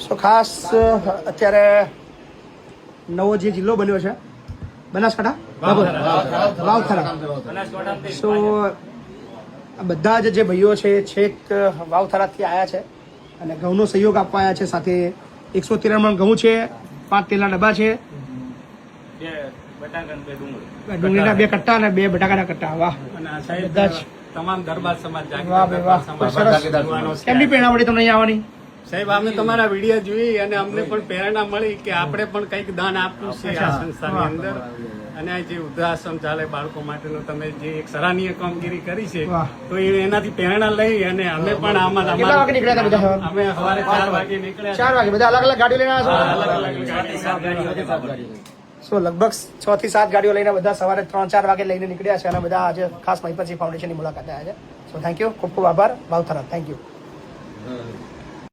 સો ખાસ અત્યારે નવો જે જિલ્લો બન્યો છે બનાસકાંઠા વાવથરા. સો બધા જ જે ભાઈઓ છે છેક વાવથરાથી આવ્યા છે અને ઘઉંનો સહયોગ આપવા આવ્યા છે. સાથે 113 મણ ઘઉં છે, 5 તેલના ડબ્બા છે, ડુંગળીના 2 કટ્ટા અને 2 બટાકાના કટ્ટા. વાહ, બધા જ તમામ દરબાર સમાજ વાહ ભાઈ વાહ, સરસ. કેમની પ્રેરણા મળી તમને અહીંયા આવવાની? સાહેબ અમે તમારા વિડીયો જોઈ અને અમને પણ પ્રેરણા મળી કે આપણે પણ કંઈક દાન આપવું છે આ સંસ્થાની અંદર. અને આ જે વૃદ્ધાશ્રમ ચાલે બાળકો માટેનું તમે જે એક સરાહનીય કામગીરી કરી છે તો એનાથી પ્રેરણા લઈ અને અમે પણ આમાં કેટલા વાગે નીકળ્યા હતા બધા? અમે સવારે 4 વાગે નીકળ્યા. 4 વાગે. બધા અલગ અલગ ગાડીઓ લઈને આવ્યા અલગ છો? લગભગ 6 થી 7 ગાડીઓ લઈને બધા સવારે 3-4 વાગે લઈને નીકળ્યા છે અને બધા આજે ખાસ મહિપતસિંહ ફાઉન્ડેશનની મુલાકાતે આવ્યા છે. સો થેન્ક યુ, ખૂબ ખૂબ આભાર વાવથરા. Thank you.